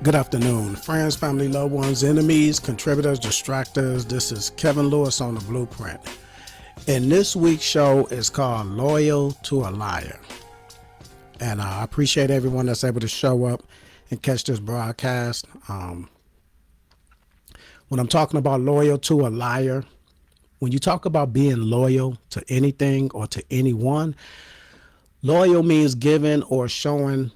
Good afternoon, friends, family, loved ones, enemies, contributors, distractors. This is Kevin Lewis on the Blueprint. And this week's show is called Loyal to a Liar. And I appreciate everyone that's able to show up and catch this broadcast. When I'm talking about loyal to a liar, when you talk about being loyal to anything or to anyone, loyal means giving or showing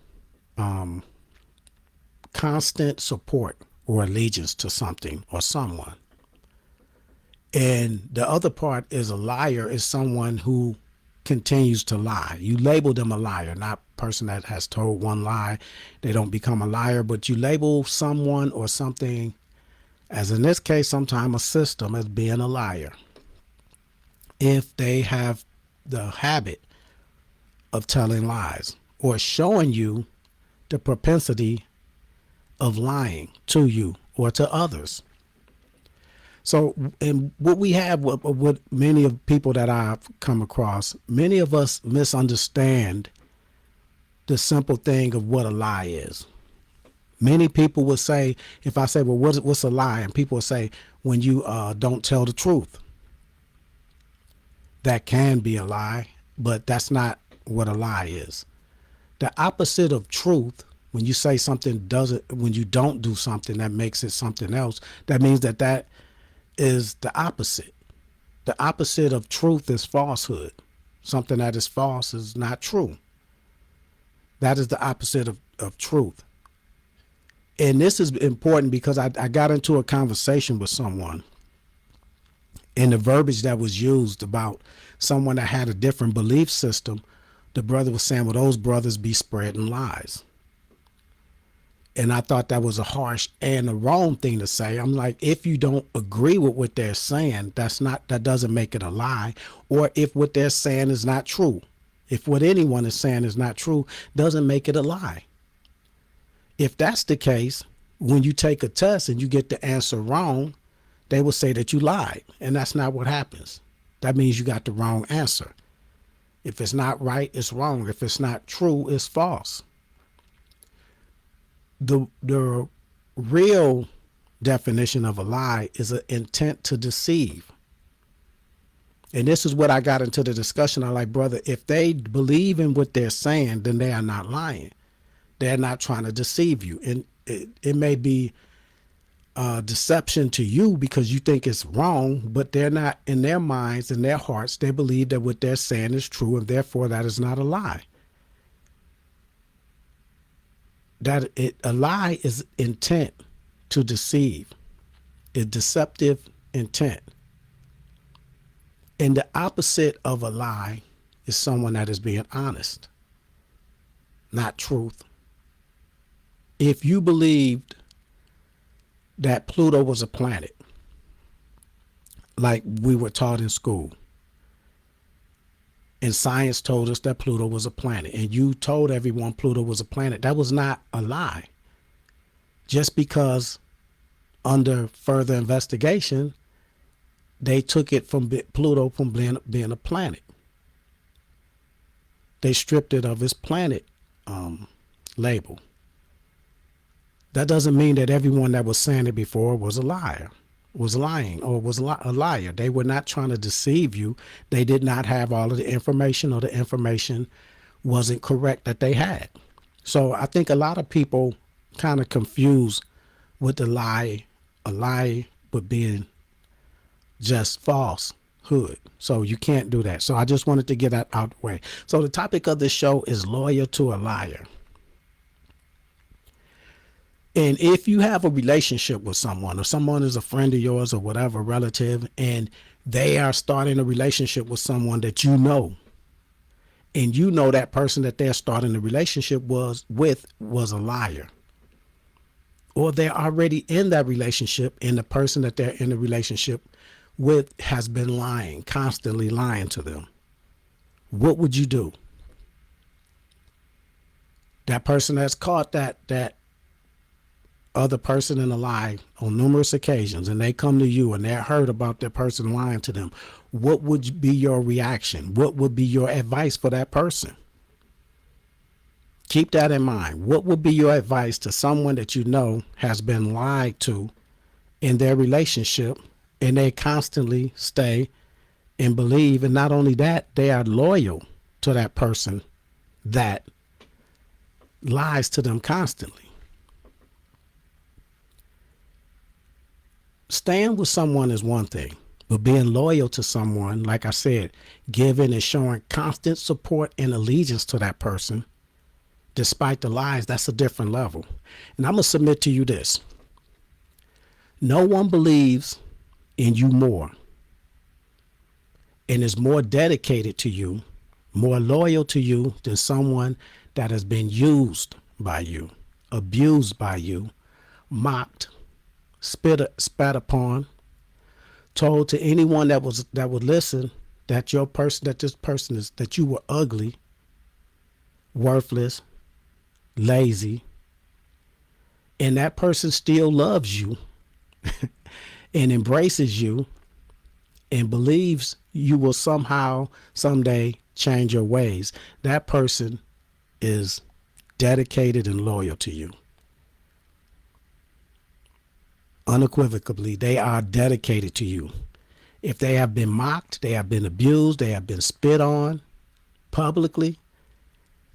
constant support or allegiance to something or someone. And the other part is a liar is someone who continues to lie. You label them a liar, not a person that has told one lie. They don't become a liar, but you label someone or something, as in this case, sometimes a system, as being a liar. If they have the habit of telling lies or showing you the propensity of lying to you or to others. So, and what we have, what many of people that I've come across, many of us misunderstand the simple thing of what a lie is. Many people would say, if I say, well, what's a lie? And people will say, when you don't tell the truth. That can be a lie, but that's not what a lie is. The opposite of truth, when you say something when you don't do something that makes it something else, that means that is the opposite. The opposite of truth is falsehood. Something that is false is not true. That is the opposite of truth. And this is important because I got into a conversation with someone, and the verbiage that was used about someone that had a different belief system, the brother was saying, well, those brothers be spreading lies. And I thought that was a harsh and a wrong thing to say. I'm like, if you don't agree with what they're saying, that doesn't make it a lie. Or if what they're saying is not true, if what anyone is saying is not true, doesn't make it a lie. If that's the case, when you take a test and you get the answer wrong, they will say that you lied. And that's not what happens. That means you got the wrong answer. If it's not right, it's wrong. If it's not true, it's false. The real definition of a lie is an intent to deceive. And this is what I got into the discussion. I'm like, brother, if they believe in what they're saying, then they are not lying. They're not trying to deceive you. And it may be deception to you because you think it's wrong, but they're not, in their minds, in their hearts, they believe that what they're saying is true, and therefore that is not a lie. A lie is intent to deceive. It's deceptive intent. And the opposite of a lie is someone that is being honest, not truth. If you believed that Pluto was a planet, like we were taught in school, and science told us that Pluto was a planet, and you told everyone Pluto was a planet, that was not a lie. Just because under further investigation, they took it from Pluto from being a planet. They stripped it of its planet label. That doesn't mean that everyone that was saying it before was a liar, was lying, or was a liar. They were not trying to deceive you. They did not have all of the information, or the information wasn't correct that they had. So I think a lot of people kind of confuse with a lie with being just falsehood. So you can't do that. So I just wanted to get that out of the way. So the topic of this show is loyal to a liar. And if you have a relationship with someone, or someone is a friend of yours or whatever, relative, and they are starting a relationship with someone that you know, and you know that person that they're starting a relationship was a liar, or they're already in that relationship and the person that they're in the relationship with has been lying, constantly lying to them, what would you do? That person that's caught that other person in a lie on numerous occasions, and they come to you and they're hurt about that person lying to them, what would be your reaction? What would be your advice for that person? Keep that in mind. What would be your advice to someone that you know has been lied to in their relationship and they constantly stay and believe, and not only that, they are loyal to that person that lies to them constantly? Staying with someone is one thing, but being loyal to someone, like I said, giving and showing constant support and allegiance to that person despite the lies, that's a different level. And I'm going to submit to you this: no one believes in you more and is more dedicated to you, more loyal to you than someone that has been used by you, abused by you, mocked, spat upon, told to anyone that would listen that this person is, that you were ugly, worthless, lazy, and that person still loves you and embraces you and believes you will somehow someday change your ways. That person is dedicated and loyal to you. Unequivocally, they are dedicated to you. If they have been mocked, they have been abused, they have been spit on publicly,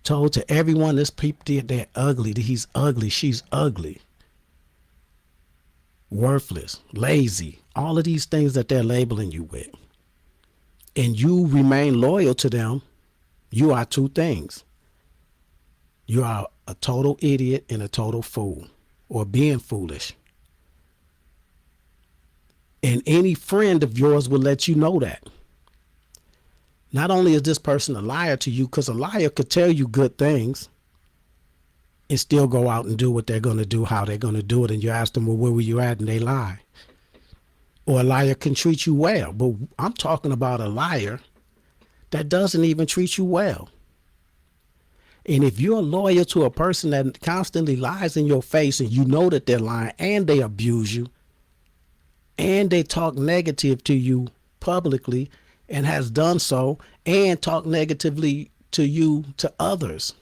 told to everyone, this people, they're ugly, he's ugly, she's ugly, worthless, lazy, all of these things that they're labeling you with, and you remain loyal to them, you are two things. You are a total idiot and a total fool, or being foolish. And any friend of yours will let you know that. Not only is this person a liar to you, because a liar could tell you good things and still go out and do what they're going to do, how they're going to do it, and you ask them, well, where were you at? And they lie. Or a liar can treat you well. But I'm talking about a liar that doesn't even treat you well. And if you're loyal to a person that constantly lies in your face and you know that they're lying and they abuse you and they talk negative to you publicly and has done so and talk negatively to you to others,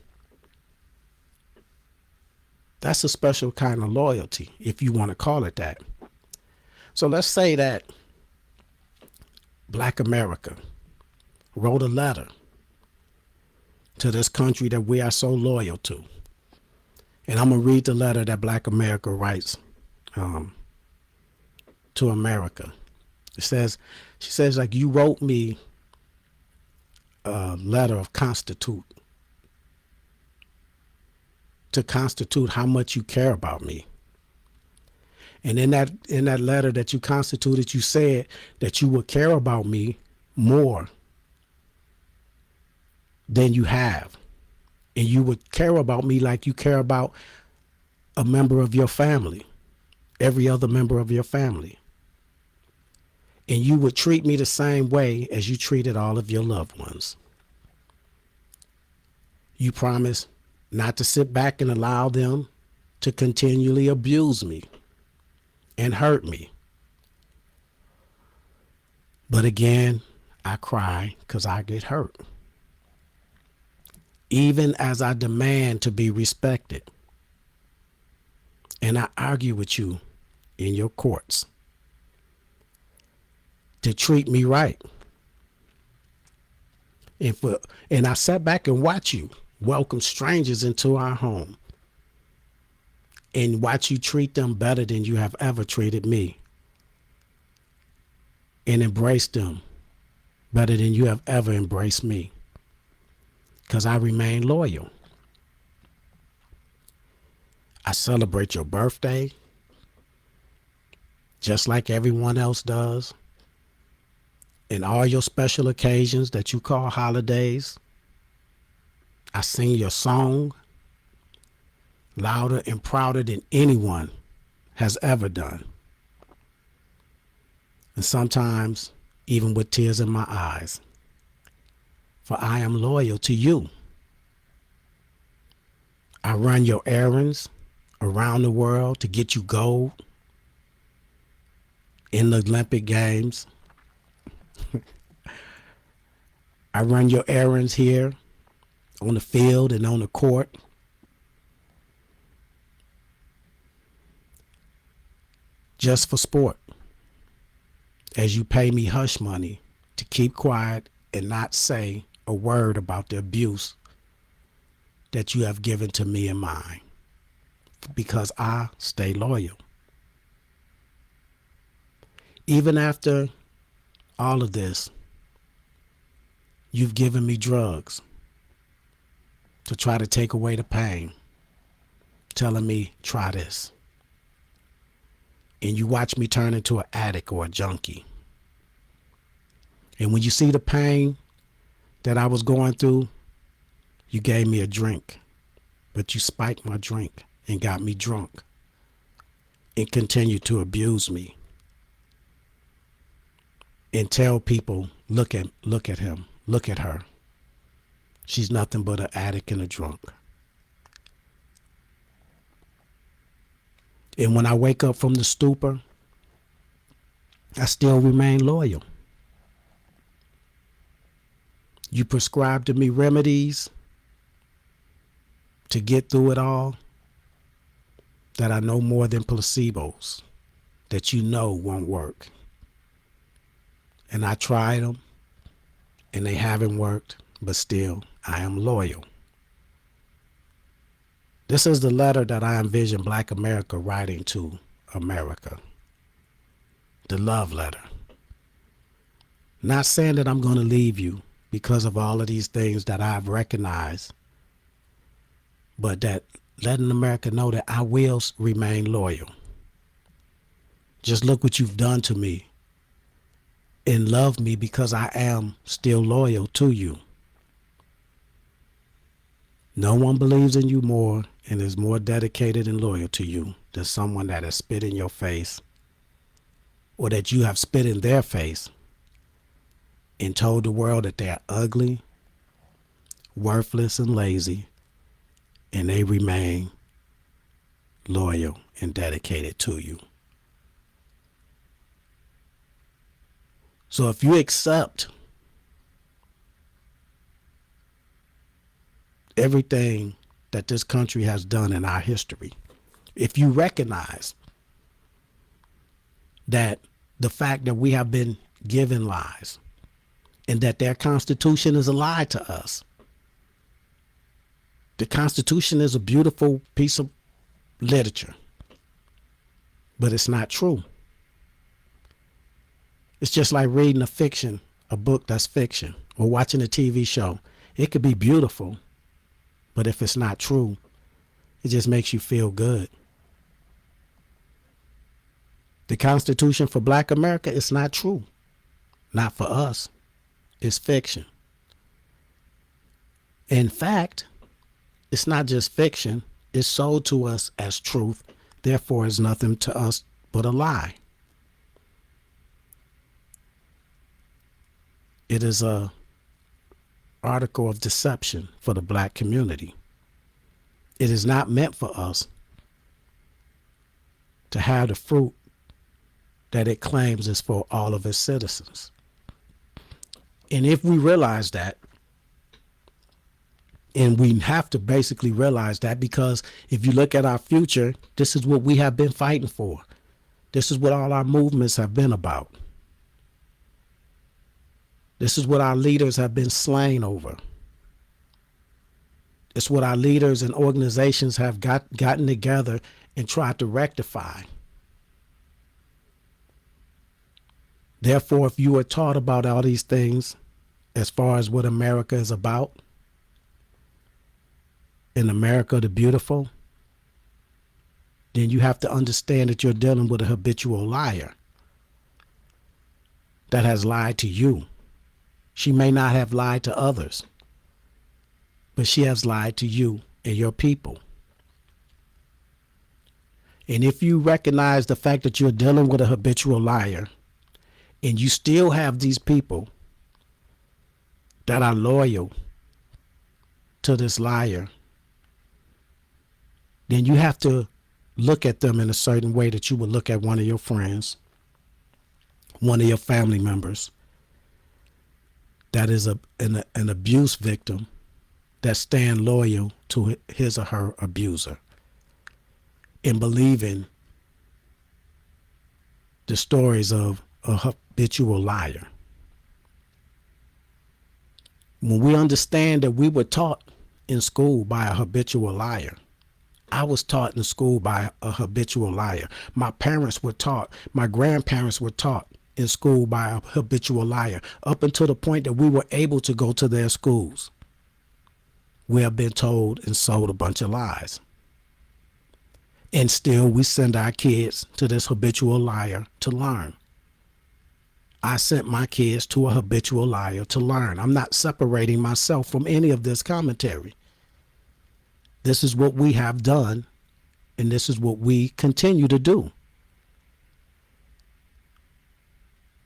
that's a special kind of loyalty, if you want to call it that. So let's say that Black America wrote a letter to this country that we are so loyal to. And I'm going to read the letter that Black America writes to America. She says, like, you wrote me a letter of to constitute how much you care about me. And in that letter that you constituted, you said that you would care about me more than you have. And you would care about me like you care about a member of your family, every other member of your family. And you would treat me the same way as you treated all of your loved ones. You promised not to sit back and allow them to continually abuse me and hurt me. But again, I cry because I get hurt. Even as I demand to be respected. And I argue with you in your courts to treat me right. And I sat back and watch you welcome strangers into our home and watch you treat them better than you have ever treated me, and embrace them better than you have ever embraced me, because I remain loyal. I celebrate your birthday just like everyone else does, and all your special occasions that you call holidays. I sing your song louder and prouder than anyone has ever done. And sometimes even with tears in my eyes. For I am loyal to you. I run your errands around the world to get you gold in the Olympic Games. I run your errands here on the field and on the court just for sport, as you pay me hush money to keep quiet and not say a word about the abuse that you have given to me and mine, because I stay loyal. Even after all of this, you've given me drugs to try to take away the pain, telling me, try this. And you watch me turn into an addict or a junkie. And when you see the pain that I was going through, you gave me a drink, but you spiked my drink and got me drunk and continued to abuse me and tell people, look at him, look at her. She's nothing but an addict and a drunk. And when I wake up from the stupor, I still remain loyal. You prescribe to me remedies to get through it all that are no more than placebos that you know won't work. And I tried them and they haven't worked, but still I am loyal. This is the letter that I envision Black America writing to America. The love letter. Not saying that I'm going to leave you because of all of these things that I've recognized, but that letting America know that I will remain loyal. Just look what you've done to me and love me because I am still loyal to you. No one believes in you more and is more dedicated and loyal to you than someone that has spit in your face, or that you have spit in their face and told the world that they are ugly, worthless, and lazy, and they remain loyal and dedicated to you. So if you accept everything that this country has done in our history, if you recognize that the fact that we have been given lies and that their Constitution is a lie to us. The Constitution is a beautiful piece of literature, but it's not true. It's just like reading a book that's fiction, or watching a TV show. It could be beautiful, but if it's not true, it just makes you feel good. The Constitution for Black America is not true. Not for us. It's fiction. In fact, it's not just fiction. It's sold to us as truth. Therefore, it's nothing to us but a lie. It is a article of deception for the Black community. It is not meant for us to have the fruit that it claims is for all of its citizens. And if we realize that, and we have to basically realize that, because if you look at our future, this is what we have been fighting for. This is what all our movements have been about. This is what our leaders have been slain over. It's what our leaders and organizations have gotten together and tried to rectify. Therefore, if you are taught about all these things as far as what America is about, in America the Beautiful, then you have to understand that you're dealing with a habitual liar that has lied to you. She may not have lied to others, but she has lied to you and your people. And if you recognize the fact that you're dealing with a habitual liar, and you still have these people that are loyal to this liar, then you have to look at them in a certain way that you would look at one of your friends, one of your family members that is an abuse victim that stand loyal to his or her abuser, and believing the stories of a habitual liar. When we understand that we were taught in school by a habitual liar, I was taught in school by a habitual liar. My parents were taught, my grandparents were taught in school by a habitual liar, up until the point that we were able to go to their schools. We have been told and sold a bunch of lies. And still we send our kids to this habitual liar to learn. I sent my kids to a habitual liar to learn. I'm not separating myself from any of this commentary. This is what we have done, and this is what we continue to do.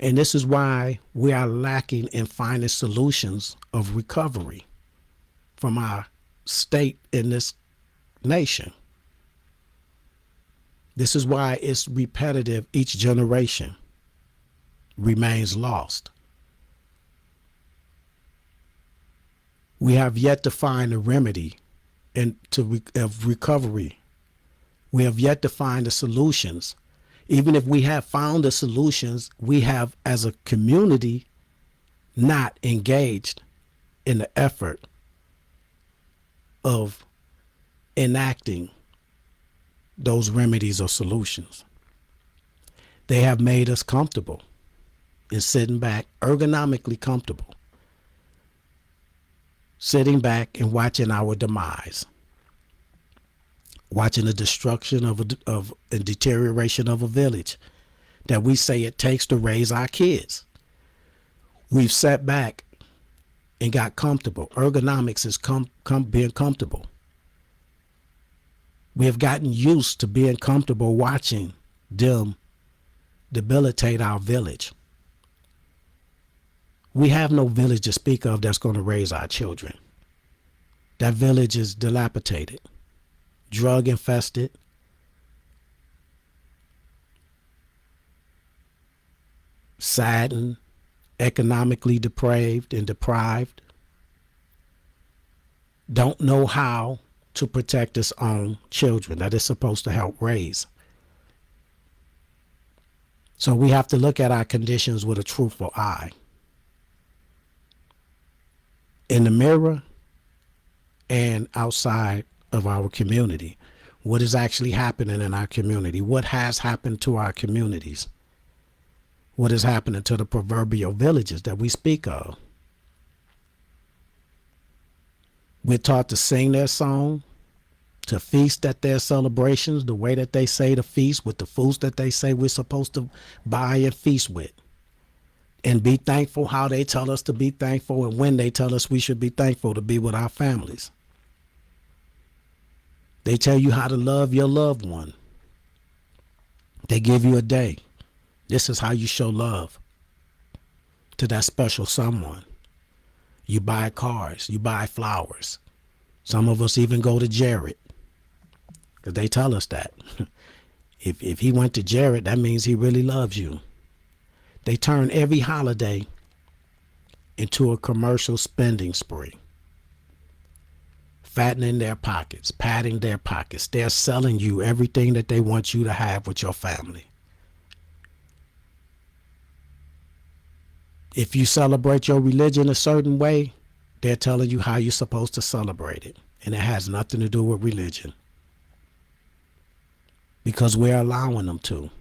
And this is why we are lacking in finding solutions of recovery from our state in this nation. This is why it's repetitive. Each generation remains lost. We have yet to find a remedy of recovery. We have yet to find the solutions. Even if we have found the solutions, we have, as a community, not engaged in the effort of enacting those remedies or solutions. They have made us comfortable in sitting back, ergonomically comfortable, sitting back and watching our demise, watching the destruction of and deterioration of a village that we say it takes to raise our kids. We've sat back and got comfortable. Ergonomics is being comfortable. We have gotten used to being comfortable watching them debilitate our village. We have no village to speak of that's going to raise our children. That village is dilapidated, drug infested, saddened, economically depraved and deprived, don't know how to protect its own children that it's supposed to help raise. So we have to look at our conditions with a truthful eye. In the mirror and outside of our community, what is actually happening in our community? What has happened to our communities? What is happening to the proverbial villages that we speak of? We're taught to sing their song, to feast at their celebrations, the way that they say to feast, with the foods that they say we're supposed to buy and feast with. And be thankful how they tell us to be thankful and when they tell us we should be thankful to be with our families. They tell you how to love your loved one. They give you a day. This is how you show love to that special someone. You buy cars, you buy flowers. Some of us even go to Jared, because they tell us that. If he went to Jared, that means he really loves you. They turn every holiday into a commercial spending spree. Fattening their pockets, padding their pockets. They're selling you everything that they want you to have with your family. If you celebrate your religion a certain way, they're telling you how you're supposed to celebrate it. And it has nothing to do with religion, because we're allowing them to.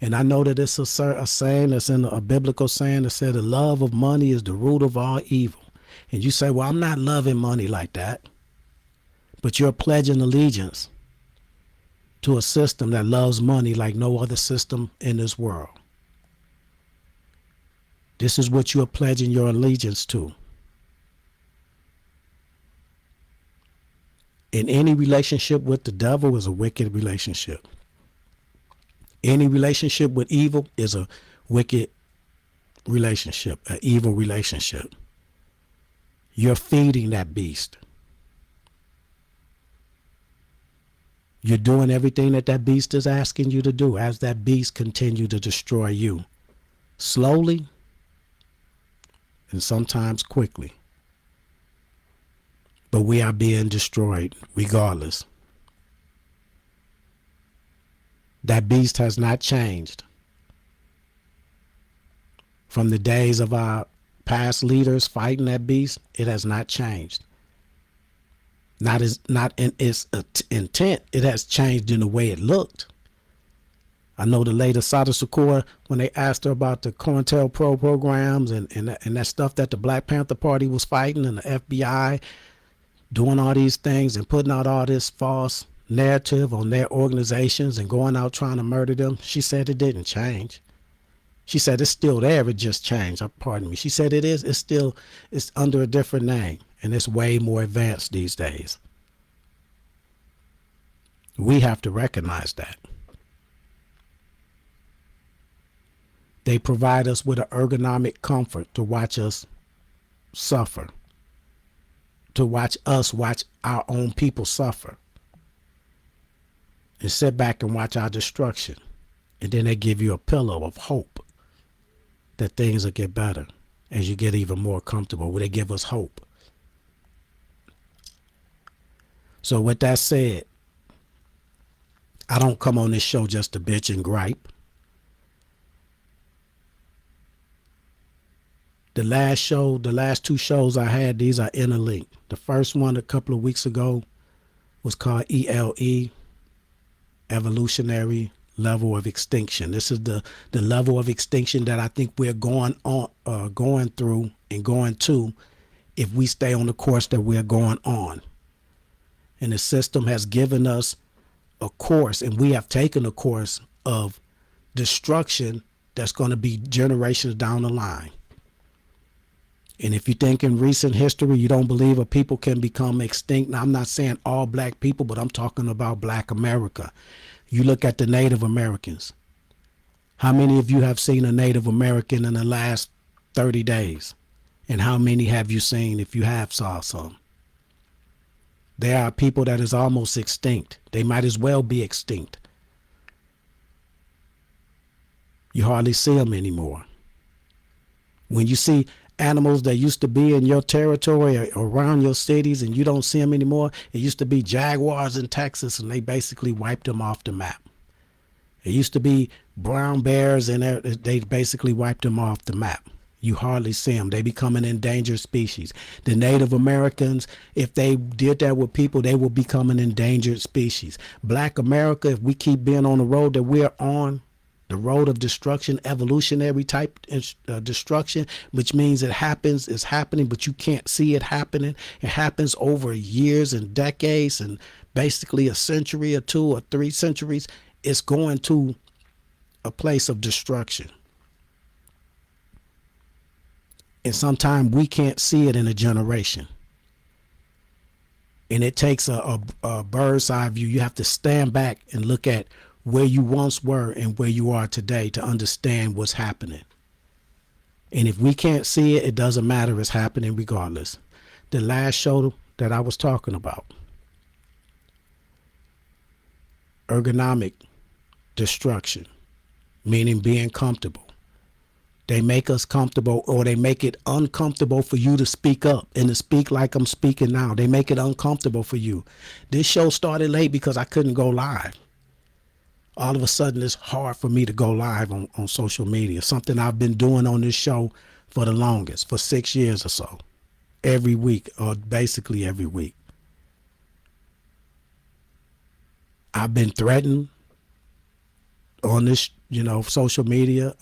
And I know that it's a saying that's in a biblical saying that said the love of money is the root of all evil. And you say, well, I'm not loving money like that. But you're pledging allegiance to a system that loves money like no other system in this world. This is what you're pledging your allegiance to. And any relationship with the devil is a wicked relationship. Any relationship with evil is a wicked relationship, an evil relationship. You're feeding that beast. You're doing everything that that beast is asking you to do as that beast continues to destroy you. Slowly and sometimes quickly. But we are being destroyed regardless. That beast has not changed. From the days of our past leaders fighting that beast, it has not changed. Not in its intent. It has changed in the way it looked. I know the late Asada Shakur, when they asked her about the COINTELPRO programs and that stuff that the Black Panther Party was fighting and the FBI doing all these things and putting out all this false narrative on their organizations and going out trying to murder them, she said it didn't change. She said it's still there, it just changed. Pardon me. She said it's under a different name and it's way more advanced these days. We have to recognize that. They provide us with an ergonomic comfort to watch us suffer, to watch our own people suffer, and sit back and watch our destruction. And then they give you a pillow of hope that things will get better as you get even more comfortable. They give us hope. So with that said, I don't come on this show just to bitch and gripe. The last two shows I had, these are interlinked. The first one a couple of weeks ago was called ELE, Evolutionary Level of Extinction. This is the level of extinction that I think we're going through and going to if we stay on the course that we're going on. And the system has given us a course, and we have taken a course of destruction that's going to be generations down the line. And if you think in recent history you don't believe a people can become extinct, now I'm not saying all black people, but I'm talking about Black America. You look at the Native Americans. How many of you have seen a Native American in the last 30 days? And how many have you seen if you have saw some? There are people that is almost extinct. They might as well be extinct. You hardly see them anymore. When you see animals that used to be in your territory or around your cities and you don't see them anymore, it used to be jaguars in Texas and they basically wiped them off the map. It used to be brown bears and they basically wiped them off the map. You hardly see them. They become an endangered species. The Native Americans, if they did that with people, they will become an endangered species. Black America, if we keep being on the road that we're on, the road of destruction, evolutionary type destruction, which means it's happening, but you can't see it happening. It happens over years and decades and basically a century or 2 or 3 centuries. It's going to a place of destruction. And sometimes we can't see it in a generation. And it takes a bird's eye view. You have to stand back and look at where you once were and where you are today to understand what's happening. And if we can't see it, it doesn't matter. It's happening regardless. The last show that I was talking about, ergonomic destruction, meaning being comfortable. They make us comfortable, or they make it uncomfortable for you to speak up and to speak like I'm speaking now. They make it uncomfortable for you. This show started late because I couldn't go live. All of a sudden, it's hard for me to go live on social media, something I've been doing on this show for the longest, for 6 years or so, every week, or basically every week. I've been threatened on this, social media,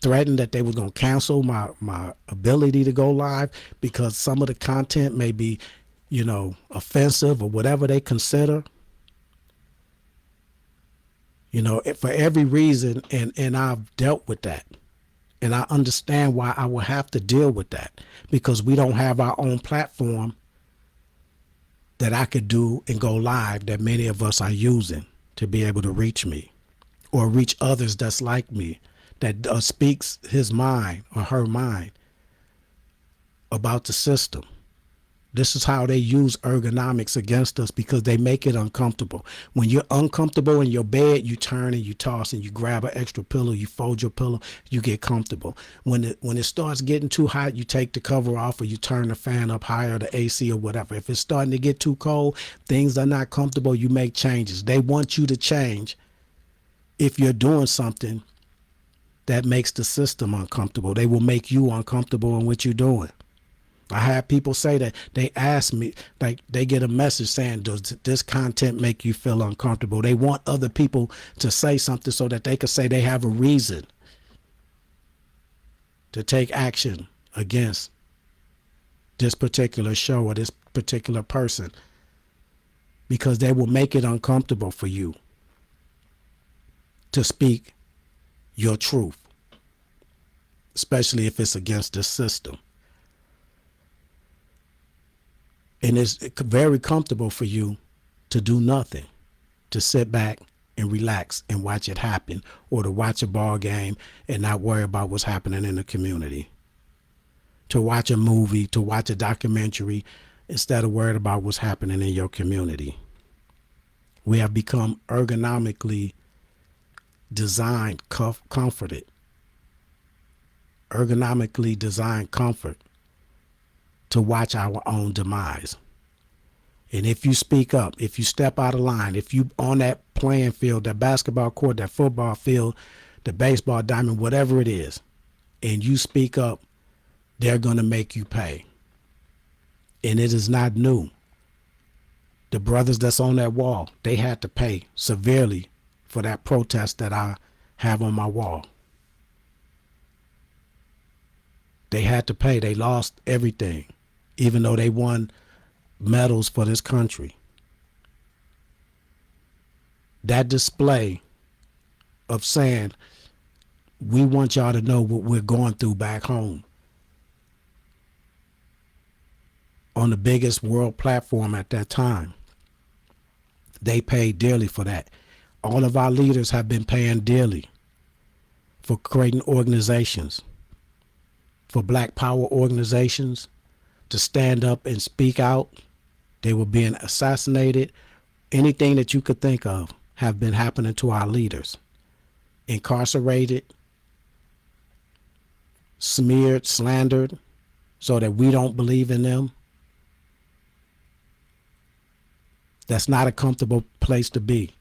threatened that they were going to cancel my ability to go live because some of the content may be, offensive or whatever they consider. For every reason, and I've dealt with that. And I understand why I will have to deal with that, because we don't have our own platform that I could do and go live that many of us are using to be able to reach me or reach others that's like me, that speaks his mind or her mind about the system. This is how they use ergonomics against us, because they make it uncomfortable. When you're uncomfortable in your bed, you turn and you toss and you grab an extra pillow, you fold your pillow, you get comfortable. When it starts getting too hot, you take the cover off or you turn the fan up higher, the AC or whatever. If it's starting to get too cold, things are not comfortable, you make changes. They want you to change if you're doing something that makes the system uncomfortable. They will make you uncomfortable in what you're doing. I have people say that they ask me, like they get a message saying, does this content make you feel uncomfortable? They want other people to say something so that they can say they have a reason to take action against this particular show or this particular person, because they will make it uncomfortable for you to speak your truth, especially if it's against the system. And it's very comfortable for you to do nothing, to sit back and relax and watch it happen, or to watch a ball game and not worry about what's happening in the community, to watch a movie, to watch a documentary instead of worried about what's happening in your community. We have become ergonomically designed, comforted, ergonomically designed comfort to watch our own demise. And if you speak up, if you step out of line, if you on that playing field, that basketball court, that football field, the baseball diamond, whatever it is, and you speak up, they're going to make you pay. And it is not new. The brothers that's on that wall, they had to pay severely for that protest that I have on my wall. They had to pay. They lost everything, even though they won medals for this country. That display of saying, we want y'all to know what we're going through back home, on the biggest world platform at that time. They paid dearly for that. All of our leaders have been paying dearly for creating organizations, for Black Power organizations to stand up and speak out. They were being assassinated. Anything that you could think of have been happening to our leaders. Incarcerated, smeared, slandered, so that we don't believe in them. That's not a comfortable place to be.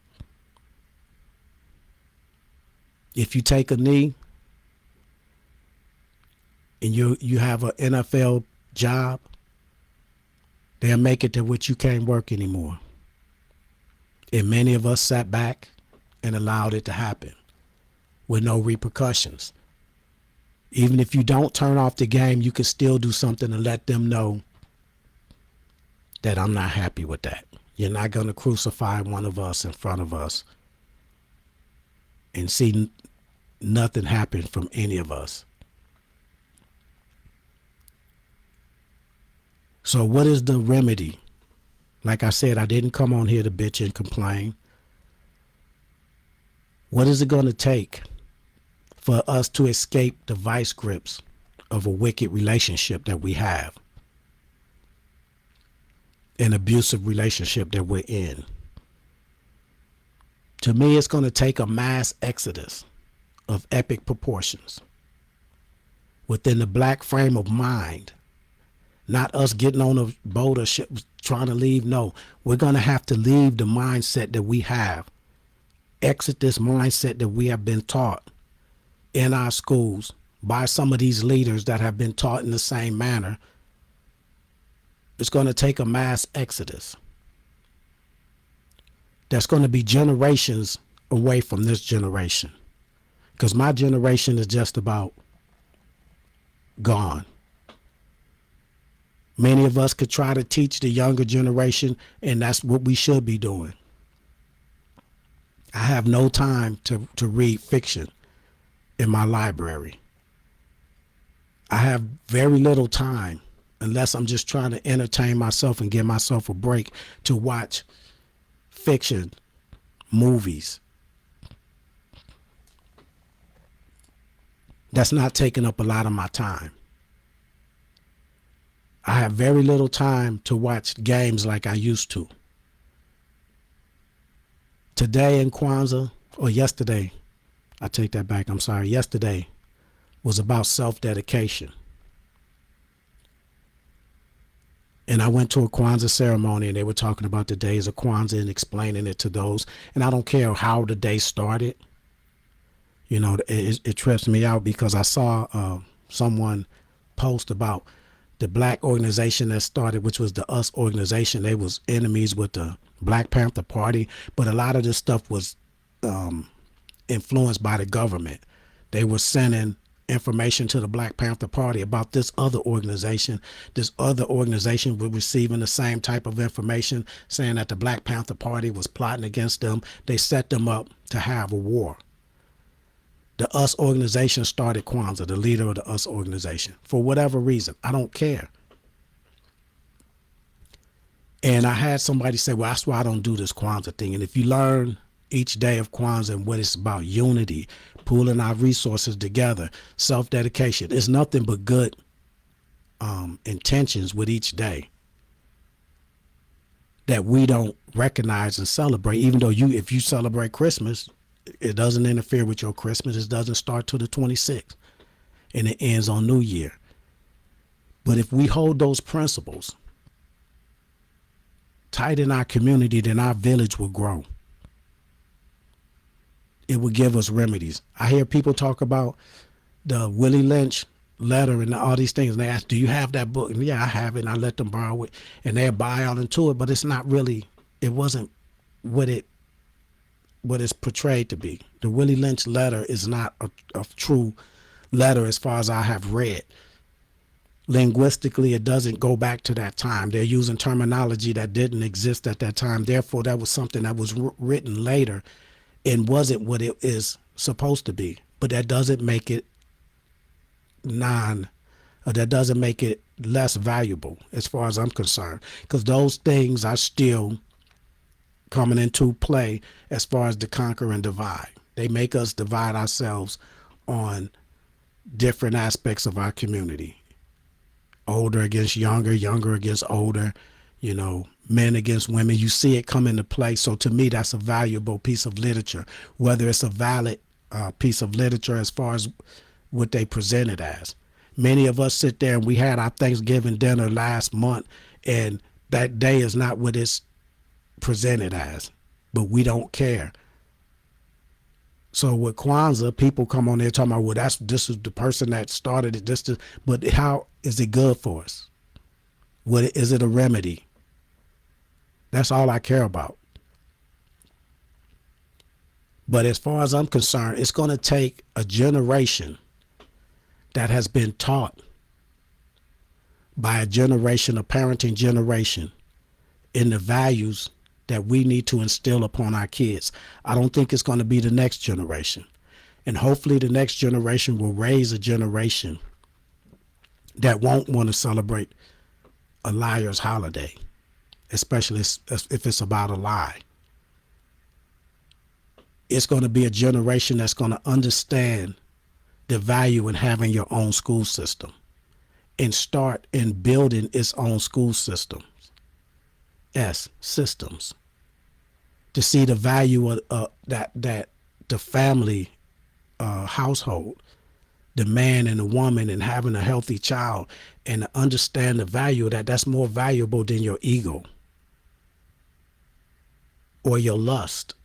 If you take a knee and you have an NFL job, they'll make it to which you can't work anymore. And many of us sat back and allowed it to happen with no repercussions. Even if you don't turn off the game, you can still do something to let them know that I'm not happy with that. You're not going to crucify one of us in front of us and see nothing happen from any of us. So what is the remedy? Like I said, I didn't come on here to bitch and complain. What is it going to take for us to escape the vice grips of a wicked relationship that we have? An abusive relationship that we're in. To me, it's going to take a mass exodus of epic proportions within the Black frame of mind. Not us getting on a boat or ship trying to leave. No, we're going to have to leave the mindset that we have. Exit this mindset that we have been taught in our schools by some of these leaders that have been taught in the same manner. It's going to take a mass exodus. That's going to be generations away from this generation. Because my generation is just about gone. Many of us could try to teach the younger generation, and that's what we should be doing. I have no time to read fiction in my library. I have very little time, unless I'm just trying to entertain myself and give myself a break, to watch fiction, movies. That's not taking up a lot of my time. I have very little time to watch games like I used to. Today in Kwanzaa, or yesterday, I take that back, I'm sorry, yesterday was about self-dedication. And I went to a Kwanzaa ceremony and they were talking about the days of Kwanzaa and explaining it to those. And I don't care how the day started. You know, it trips me out because I saw someone post about the black organization that started, which was the US organization. They was enemies with the Black Panther Party, but a lot of this stuff was influenced by the government. They were sending information to the Black Panther Party about this other organization. This other organization was receiving the same type of information, saying that the Black Panther Party was plotting against them. They set them up to have a war. The US organization started Kwanzaa, the leader of the US organization, for whatever reason. I don't care. And I had somebody say, well, that's why I don't do this Kwanzaa thing. And if you learn each day of Kwanzaa and what it's about, unity, pooling our resources together, self-dedication, it's nothing but good intentions with each day that we don't recognize and celebrate. Even though if you celebrate Christmas, it doesn't interfere with your Christmas. It doesn't start till the 26th and it ends on New Year. But if we hold those principles tight in our community, then our village will grow. It will give us remedies. I hear people talk about the Willie Lynch letter and all these things, and they ask, do you have that book? And yeah, I have it, and I let them borrow it, and they'll buy out into it, but it's not really, it wasn't what it's portrayed to be. The Willie Lynch letter is not a true letter as far as I have read. Linguistically, it doesn't go back to that time. They're using terminology that didn't exist at that time. Therefore, that was something that was written later and wasn't what it is supposed to be. But that doesn't make it that doesn't make it less valuable as far as I'm concerned, because those things are still coming into play as far as the conquer and divide. They make us divide ourselves on different aspects of our community. Older against younger, younger against older, men against women. You see it come into play. So to me, that's a valuable piece of literature, whether it's a valid piece of literature as far as what they present it as. Many of us sit there and we had our Thanksgiving dinner last month, and that day is not what it's presented as, but we don't care. So with Kwanzaa, people come on there talking about, well, this is the person that started it. But how is it good for us? Is it a remedy? That's all I care about. But as far as I'm concerned, it's going to take a generation that has been taught by a parenting generation, in the values that we need to instill upon our kids. I don't think it's going to be the next generation. And hopefully the next generation will raise a generation that won't want to celebrate a liar's holiday, especially if it's about a lie. It's going to be a generation that's going to understand the value in having your own school system and start in building its own school systems. Systems. To see the value of that the family household, the man and the woman, and having a healthy child, and to understand the value of that. That's more valuable than your ego or your lust.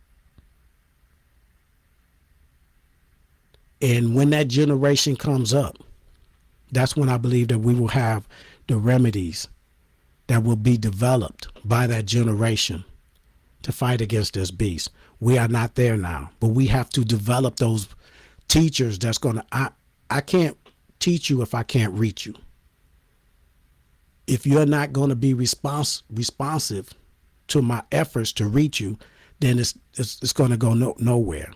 And when that generation comes up, that's when I believe that we will have the remedies that will be developed by that generation to fight against this beast. We are not there now, but we have to develop those teachers that's going to, I can't teach you if I can't reach you. If you're not going to be responsive to my efforts to reach you, then it's going to go nowhere.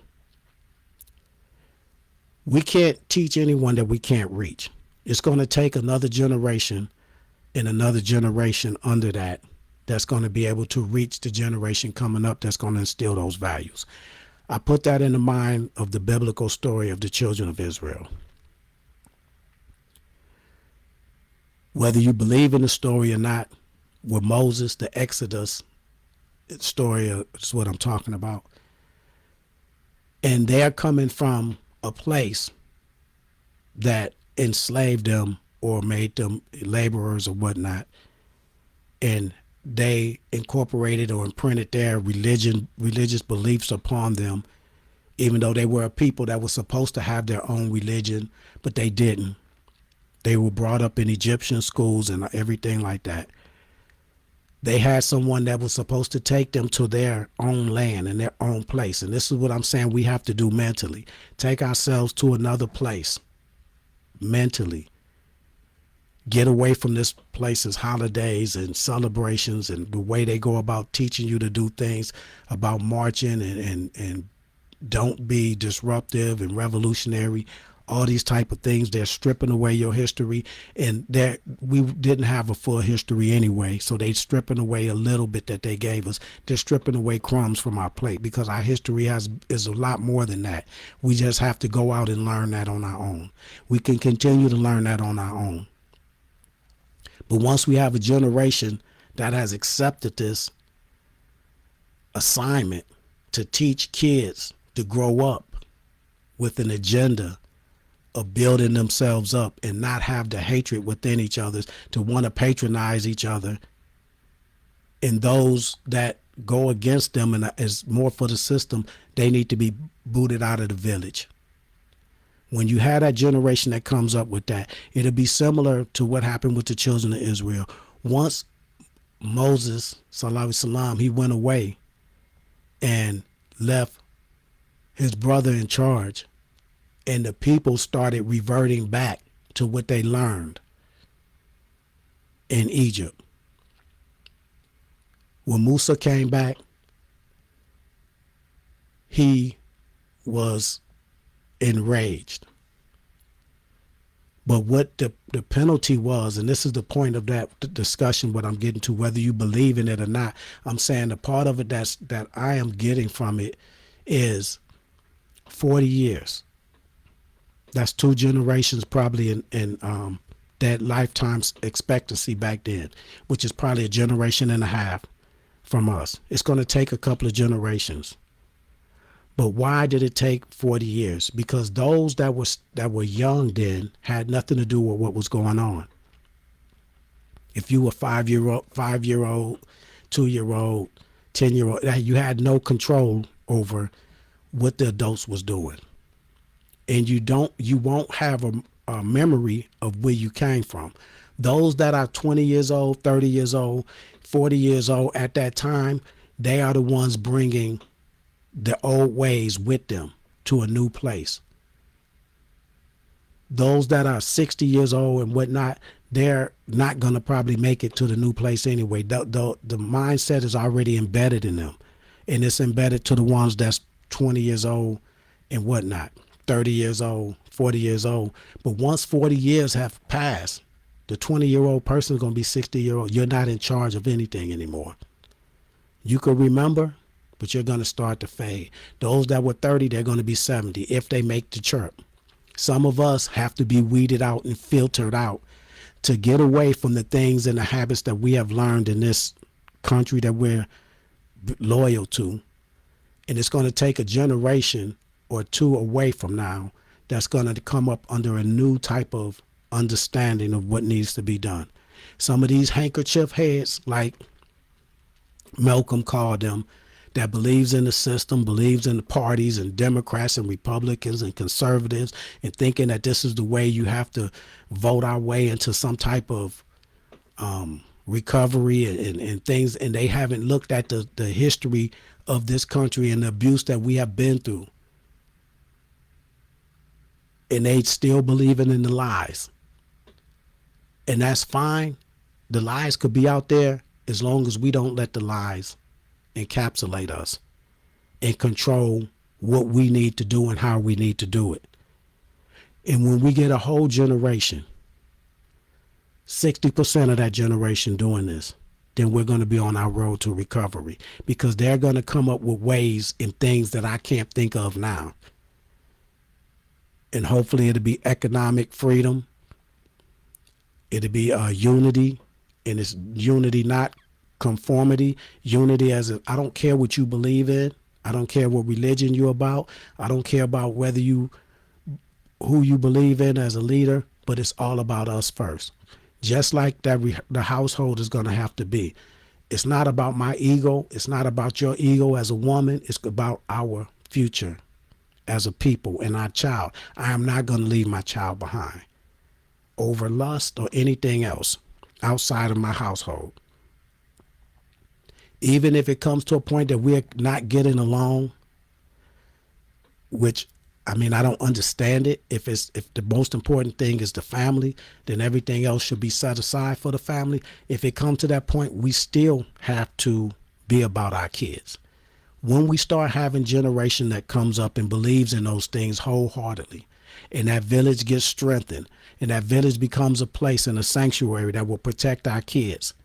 We can't teach anyone that we can't reach. It's going to take another generation and another generation under that's going to be able to reach the generation coming up that's going to instill those values. I put that in the mind of the biblical story of the children of Israel. Whether you believe in the story or not, with Moses, the Exodus story is what I'm talking about. And they're coming from a place that enslaved them or made them laborers or whatnot, and they incorporated or imprinted their religious beliefs upon them even though they were a people that were supposed to have their own religion, but they didn't. They were brought up in Egyptian schools and everything like that. They had someone that was supposed to take them to their own land and their own place. And this is what I'm saying we have to do mentally. Take ourselves to another place mentally. Get away from this place's holidays and celebrations and the way they go about teaching you to do things, about marching and don't be disruptive and revolutionary, all these type of things. They're stripping away your history, and we didn't have a full history anyway, so they stripping away a little bit that they gave us. They're stripping away crumbs from our plate because our history is a lot more than that. We just have to go out and learn that on our own. We can continue to learn that on our own. But once we have a generation that has accepted this assignment to teach kids to grow up with an agenda of building themselves up and not have the hatred within each other, to want to patronize each other, and those that go against them and is more for the system, they need to be booted out of the village. When you have that generation that comes up with that, it'll be similar to what happened with the children of Israel. Once Moses, sallallahu alaihi wasallam, he went away and left his brother in charge, and the people started reverting back to what they learned in Egypt. When Musa came back, he was enraged. But what the penalty was, and this is the point of that discussion, what I'm getting to, whether you believe in it or not, I'm saying the part of it that I am getting from it is 40 years. That's 2 generations probably in that lifetime's expectancy back then, which is probably a generation and a half from us. It's going to take a couple of generations. But why did it take 40 years? Because those that were young then had nothing to do with what was going on. If you were 5-year-old, 2-year-old, 10-year-old, you had no control over what the adults was doing. And you won't have a memory of where you came from. Those that are 20 years old, 30 years old, 40 years old at that time, they are the ones bringing the old ways with them to a new place. Those that are 60 years old and whatnot, they're not going to probably make it to the new place anyway. The mindset is already embedded in them, and it's embedded to the ones that's 20 years old and whatnot, 30 years old, 40 years old. But once 40 years have passed, the 20-year-old person is going to be 60-year-old. You're not in charge of anything anymore. You could remember, but you're going to start to fade. Those that were 30, they're going to be 70 if they make the chirp. Some of us have to be weeded out and filtered out to get away from the things and the habits that we have learned in this country that we're loyal to. And it's going to take a generation or 2 away from now that's going to come up under a new type of understanding of what needs to be done. Some of these handkerchief heads, like Malcolm called them, that believes in the system, believes in the parties and Democrats and Republicans and conservatives, and thinking that this is the way you have to vote our way into some type of recovery and things. And they haven't looked at the history of this country and the abuse that we have been through. And they still believing in the lies. And that's fine. The lies could be out there as long as we don't let the lies encapsulate us and control what we need to do and how we need to do it. And when we get a whole generation, 60% of that generation doing this, then we're going to be on our road to recovery, because they're going to come up with ways and things that I can't think of now. And hopefully it'll be economic freedom. It'll be unity, and it's unity, not conformity. Unity as I don't care what you believe in. I don't care what religion you're about. I don't care about who you believe in as a leader, but it's all about us first. Just like that, the household is going to have to be. It's not about my ego. It's not about your ego as a woman. It's about our future as a people and our child. I am not going to leave my child behind over lust or anything else outside of my household. Even if it comes to a point that we're not getting along, which I mean, I don't understand it. If the most important thing is the family, then everything else should be set aside for the family. If it comes to that point, we still have to be about our kids. When we start having generation that comes up and believes in those things wholeheartedly, and that village gets strengthened, and that village becomes a place and a sanctuary that will protect our kids,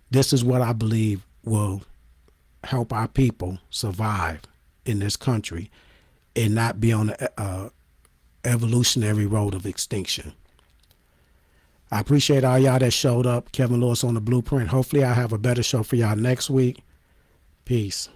this is what I believe will help our people survive in this country and not be on the evolutionary road of extinction. I appreciate all y'all that showed up. Kevin Lewis on the Blueprint. Hopefully I have a better show for y'all next week. Peace.